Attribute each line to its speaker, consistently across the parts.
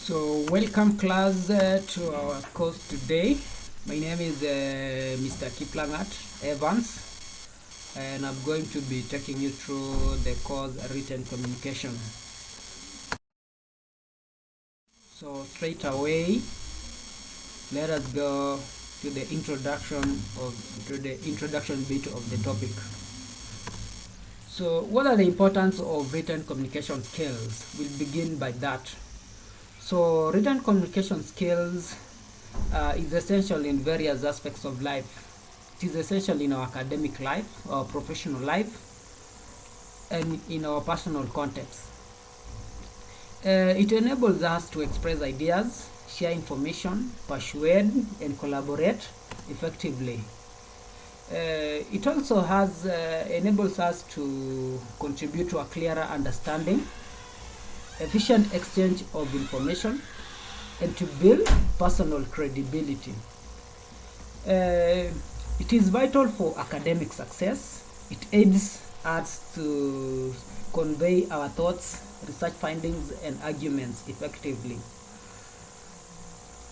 Speaker 1: So welcome class to our course today. My name is Mr. Kiplangat Evans, and I'm going to be taking you through the course written communication. So straight away, let us go to the introduction bit of the topic. So what are the importance of written communication skills? We'll begin by that. So written communication skills is essential in various aspects of life. It is essential in our academic life, our professional life, and in our personal context. It enables us to express ideas, share information, persuade, and collaborate effectively. It also enables us to contribute to a clearer understanding, efficient exchange of information, and to build personal credibility. It is vital for academic success. It aids us to convey our thoughts, research findings, and arguments effectively.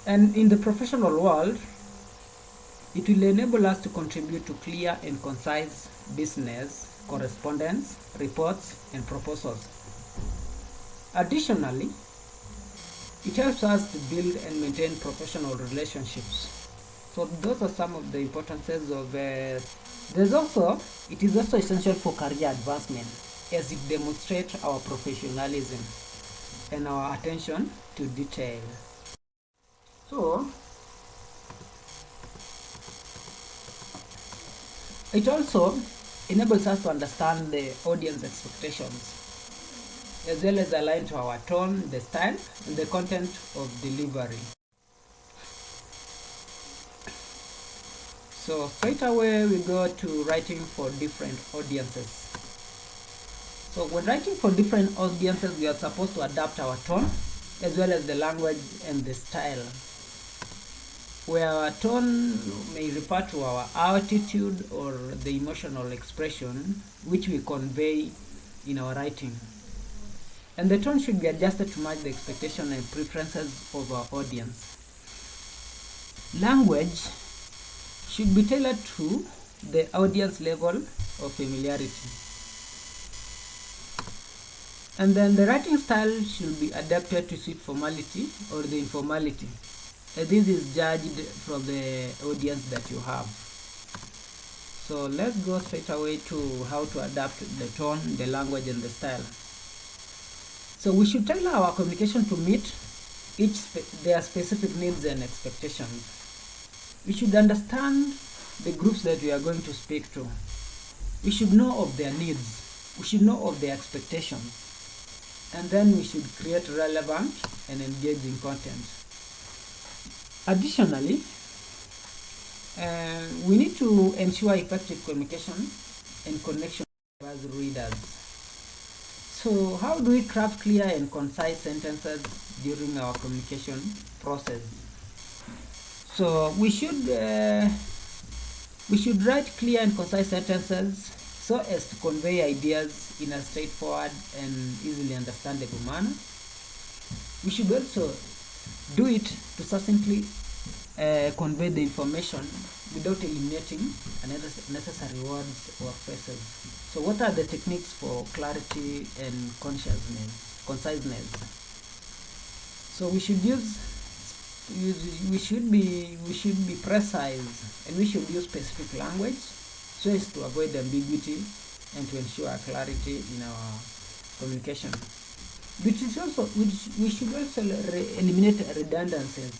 Speaker 1: And in the professional world, it will enable us to contribute to clear and concise business correspondence, reports, and proposals. Additionally, it helps us to build and maintain professional relationships. So those are some of the importances of it is also essential for career advancement, as it demonstrates our professionalism and our attention to detail. So it also enables us to understand the audience expectations, as well as align to our tone, the style, and the content of delivery. So straight away we go to writing for different audiences. So when writing for different audiences, we are supposed to adapt our tone, as well as the language and the style, where our tone may refer to our attitude or the emotional expression which we convey in our writing. And the tone should be adjusted to match the expectation and preferences of our audience. Language should be tailored to the audience level of familiarity. And then the writing style should be adapted to suit formality or the informality. And this is judged from the audience that you have. So let's go straight away to how to adapt the tone, the language, and the style. So we should tailor our communication to meet their specific needs and expectations. We should understand the groups that we are going to speak to. We should know of their needs. We should know of their expectations. And then we should create relevant and engaging content. Additionally, we need to ensure effective communication and connection with readers. So how do we craft clear and concise sentences during our communication process? So we should write clear and concise sentences so as to convey ideas in a straightforward and easily understandable manner. We should also do it to succinctly convey the information without eliminating unnecessary words or phrases. So what are the techniques for clarity and conciseness? So we should be precise, and we should use specific language so as to avoid ambiguity and to ensure clarity in our communication. We should also eliminate redundancies,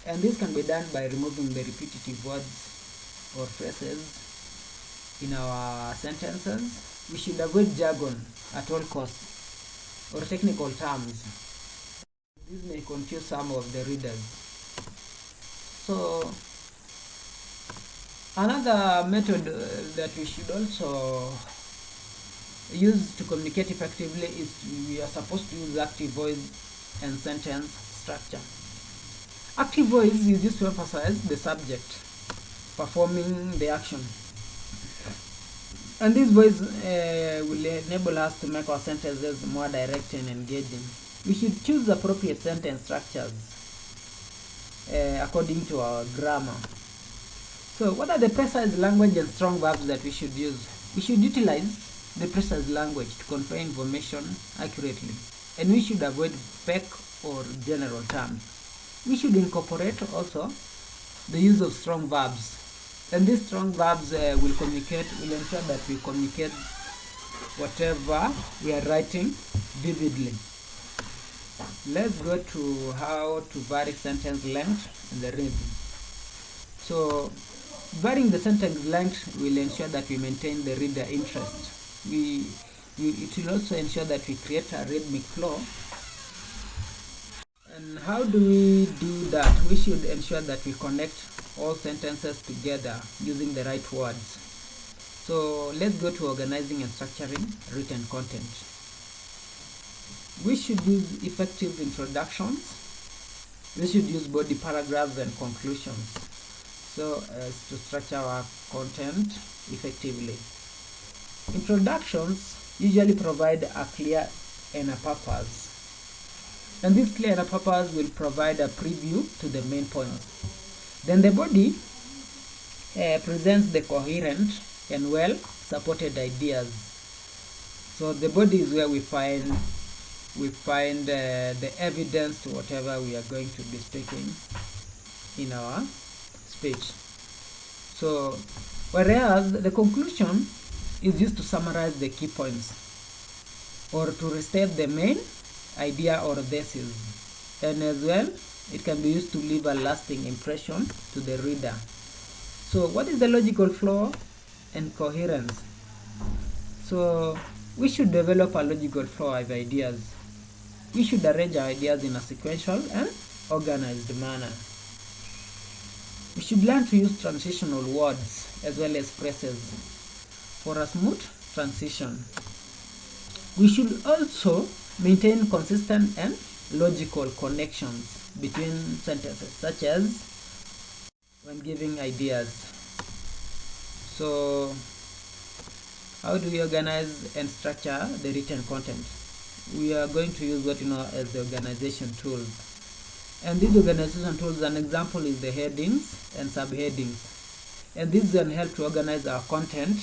Speaker 1: and this can be done by removing the repetitive words or phrases in our sentences. We should avoid jargon at all costs or technical terms. This may confuse some of the readers. So another method that we should also use to communicate effectively is we are supposed to use active voice and sentence structure. Active voice is used to emphasize the subject performing the action. And this voice will enable us to make our sentences more direct and engaging. We should choose appropriate sentence structures according to our grammar. So what are the precise language and strong verbs that we should use? We should utilize the precise language to convey information accurately, and we should avoid fake or general terms. We should incorporate also the use of strong verbs, and these strong verbs will ensure that we communicate whatever we are writing vividly. Let's go to how to vary sentence length and the rhythm. So varying the sentence length will ensure that we maintain the reader interest. It will also ensure that we create a rhythmic flow. And how do we do that? We should ensure that we connect all sentences together using the right words. So let's go to organizing and structuring written content. We should use effective introductions. We should use body paragraphs and conclusions so as to structure our content effectively. Introductions usually provide a clear and a purpose, and this clear and a purpose will provide a preview to the main points. Then the body presents the coherent and well supported ideas. So the body is where we find the evidence to whatever we are going to be speaking in our speech. So whereas the conclusion is used to summarize the key points or to restate the main idea or thesis, and as well it can be used to leave a lasting impression to the reader. So what is the logical flow and coherence? So we should develop a logical flow of ideas. We should arrange our ideas in a sequential and organized manner. We should learn to use transitional words as well as phrases for a smooth transition. We should also maintain consistent and logical connections between sentences, such as when giving ideas. So how do we organize and structure the written content? We are going to use what you know as the organization tools. And these organization tools, an example is the headings and subheadings. And these can help to organize our content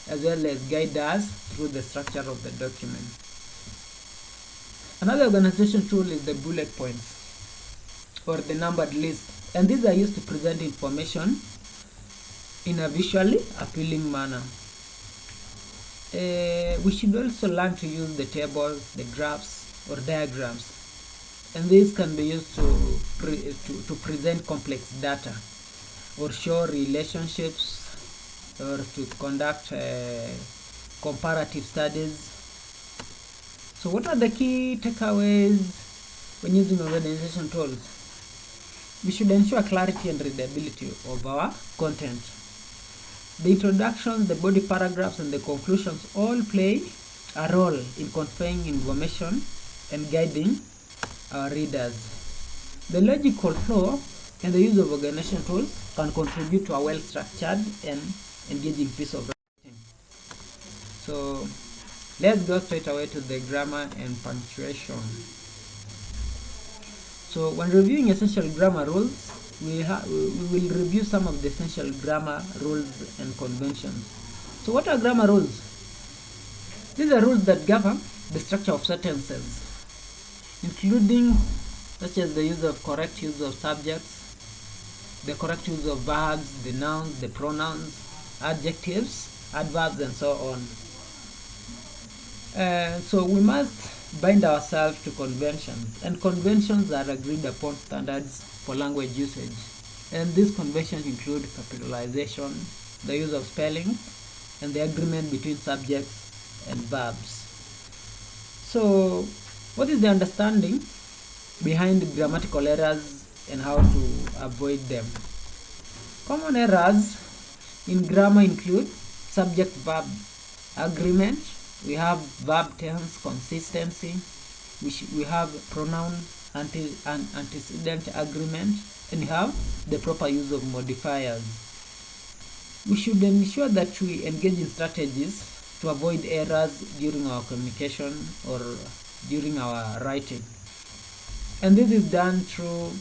Speaker 1: as well as guide us through the structure of the document. Another organization tool is the bullet points or the numbered list, and these are used to present information in a visually appealing manner. We should also learn to use the tables, the graphs or diagrams, and these can be used to present complex data or show relationships or to conduct comparative studies. So what are the key takeaways when using organization tools? We should ensure clarity and readability of our content. The introductions, the body paragraphs, and the conclusions all play a role in conveying information and guiding our readers. The logical flow and the use of organization tools can contribute to a well-structured and engaging piece of writing. So let's go straight away to the grammar and punctuation. So when reviewing essential grammar rules, we will review some of the essential grammar rules and conventions. So what are grammar rules? These are rules that govern the structure of sentences, including such as the use of correct use of subjects, the correct use of verbs, the nouns, the pronouns, adjectives, adverbs, and so on. So we must bind ourselves to conventions, and conventions are agreed upon standards for language usage, and these conventions include capitalization, the use of spelling, and the agreement between subjects and verbs. So what is the understanding behind grammatical errors and how to avoid them? Common errors in grammar include subject-verb agreement, we have verb tense consistency, we have pronoun antecedent agreement, and we have the proper use of modifiers. We should ensure that we engage in strategies to avoid errors during our communication or during our writing. And this is done through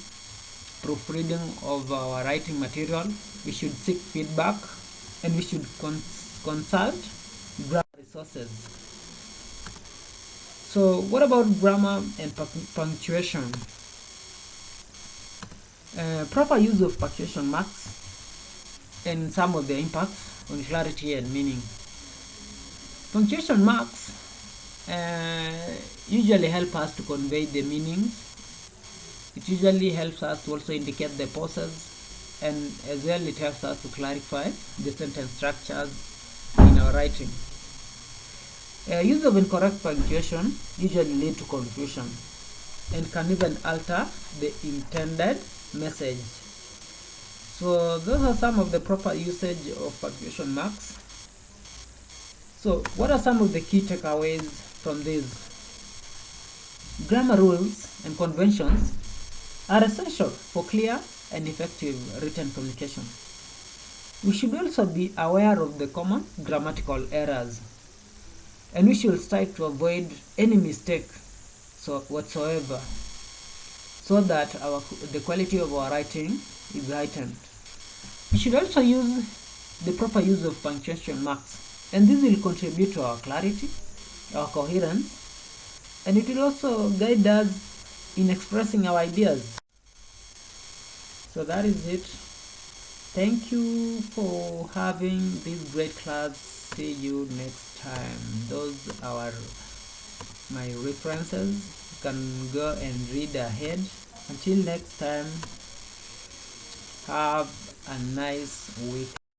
Speaker 1: proofreading of our writing material. We should seek feedback, and we should consult grammar resources. So what about grammar and punctuation? Proper use of punctuation marks and some of the impacts on clarity and meaning. Punctuation marks usually help us to convey the meanings. It usually helps us to also indicate the pauses, and as well it helps us to clarify the sentence structures in our writing. Use of incorrect punctuation usually lead to confusion and can even alter the intended message. So those are some of the proper usage of punctuation marks. So what are some of the key takeaways from this? Grammar rules and conventions are essential for clear and effective written communication. We should also be aware of the common grammatical errors, and we should strive to avoid any mistake whatsoever, so that the quality of our writing is heightened. We should also use the proper use of punctuation marks, and this will contribute to our clarity, our coherence, and it will also guide us in expressing our ideas. So that is it. Thank you for having this great class. See you next time. Those are my references. You can go and read ahead. Until next time, have a nice week.